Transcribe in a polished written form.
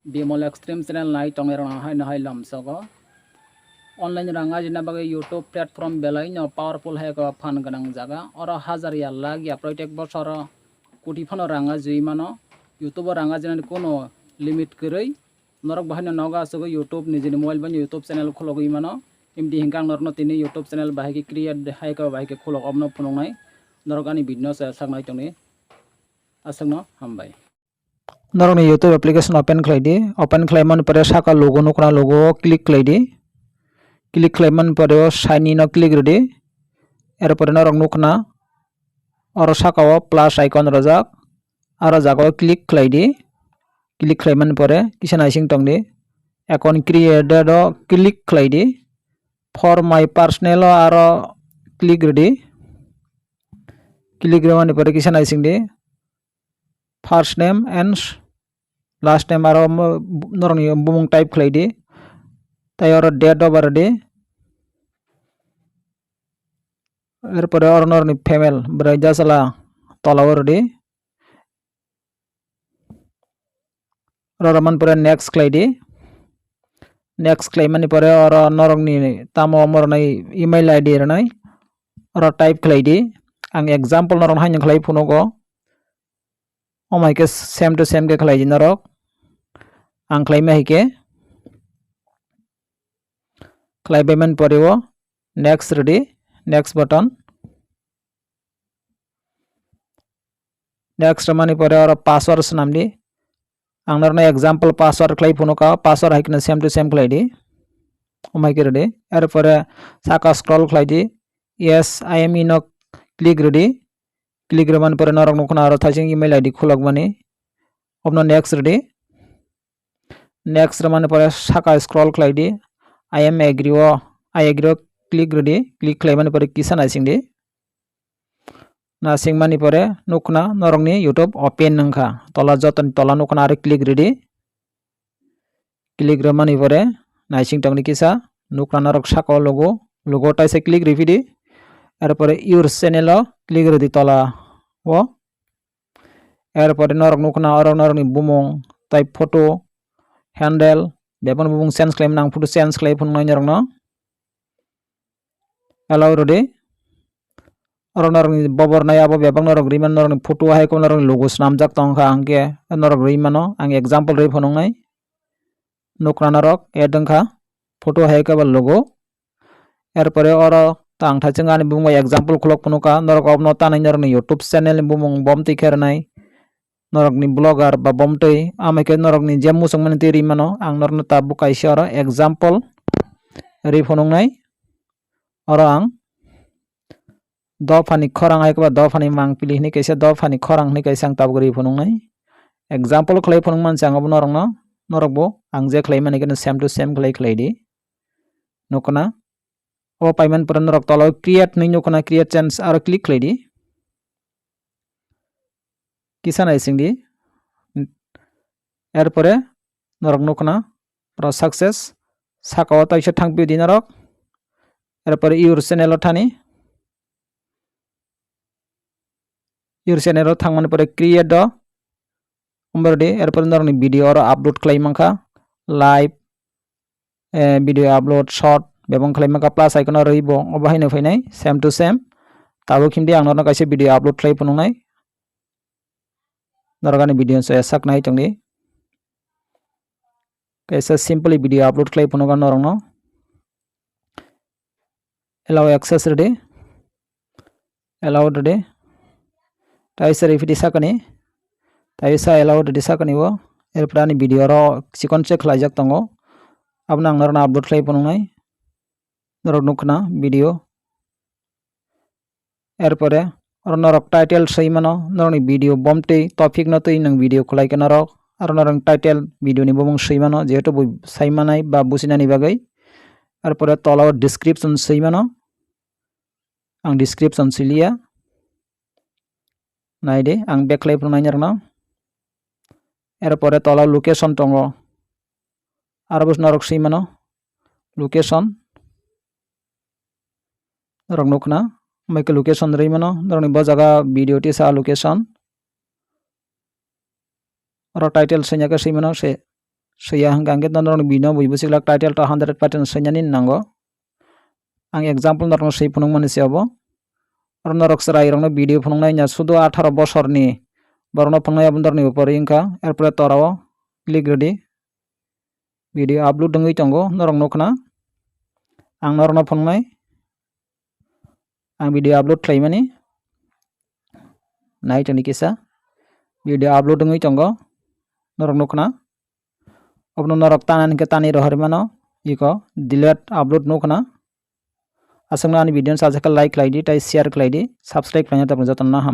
Bimol extreme channel nai tongerang hai na hai lamsago online ranga jina bagai YouTube platform belai no powerful hai ko fan ganang jaga oro hazar ya lag ya protek bochor koti phano ranga jui mano YouTube ranga jina kono limit koroi norok bahai noga asogo YouTube nijini mobile ban YouTube channel khulogoi mano imdi hingkang norno tini YouTube channel bahai ki create hai ko bahai ki khulog obno phunongnai norok ani video sa saknai tongni asangno hambai Narak YouTube application open khlaidi open khlaiman pore saka logo nukna logo click khlaidi click khlaiman pore shiny no click redi erpore norok nukna oro saka o plus icon rojak aro jago click khlaidi click khlaiman pore kisa naising tongdi account created o click khlaidi for my personal aro click redi click remani pore kisa naising di first name and last name aro noroni bumung type khlaidi tai oro date of birth di erpore oro noroni female brai jasala tolawor di roman pore next khlaidi next khlaimani pore oro noroni tamo mornai email id ranai oro type khlaidi ang example noron hain khlai phunogo omaike same to same ke khlaiji norok ang khlaima hike khlaibeman pore o next ready next button next mani pore oro password namdi ang norna example password khlai phunoka password haikna same to same khlaidi omaike ready er pore saka scroll khlaidi yes I am in a click ready click reman pore norok nukna aro thaising email id khulok mani obno next ready next reman pore saka scroll khlaidi I am agree o I agree o click ready click khlaimani pore kisa naising di nasing mani pore nukna norokni YouTube open nangkha tola joton tola nukna are click ready click remani pore naising tongni kisa nukna norok saka logo logo taise click repeat erpore your channel o click ready tola o erpore norok nukna oro norokni bumung type photo handle bebon bumung sense claim nang photo sense claim phun nai norok no allow ready oro norok bobor nai abo bebang norok riman norok photo hai ko norok logo snamjak tongkha angke norok rimano ang example rei phonong nai nukna norok edongkha photo hai ka logo erpore oro tang thaching ani bumung example khulok phunuka norok obno tanai norok YouTube channel bumung bomti khernai norok ni blogger ba bomtei amake norok ni jemu songmani teri mano ang norno tabu kaisa oro example rei phonong nai oro ang dofani khorang hai ba dofani mangpili ni kaisa dofani khorang ni kaisa ang tabu rei phonong nai example khlai phonong man chang ob norok no norok bo ang je khlai mani ken same to same khlai di nokna o payment pura norok tolo create ni nokna create chance aro click khlai di kisa naising di erpore norok nukna pro success saka o taisa thangpi di norok erpore your channel o thani your channel o thangmani pore create do umberdi erpore norok ni video ro upload khlai mangkha live video upload short bebong khlai mangkha plus icon ro ibo obahaino phainai same to same tabo khimdi ang norno kaisa video upload khlai phunongnai norogani video so saknai tongni kaisa simply video upload khlai phunoga norok no allow access ready allow ready taisa repeat sakani taisa allow ready sakani o erprani video ro sikon che khlaijak tongo abna ang norna upload khlai phunongnai norok nukna video erpore oro norok title sei mano noroni video bomtei topic no tei nang video khlai ke norok aro norong title video ni bomong sei mano jehetu sai manai ba businani bagai erpore tola description sei mano ang description silia naide ang backlay phunai norno erpore tola location tongo aro bus norok sei mano location norok nukna mai ke location rei mano noroni bo jaga video ti sa location oro title senya ke sei mano se seiya hingka angke norok ni video buibo siklak title to 100% senyani nango ang example norok sei phunukmani se abo aro norok serai rokno video phunuknai nya sudo 18 boshor ni borokno phunuknai abo norok ni upor hingka erpore torao click ready video upload dongoi tongo norok nukna ang norokno phunuknai ang video upload khlaimani nai toni kisa video upload dongoi tongo norok nukna obno norok tanani ke tani rohormano iko delete upload nukna asungna ani video sajaka like klaidi tai share klaidi subscribe klaina tapno jotonna hamba।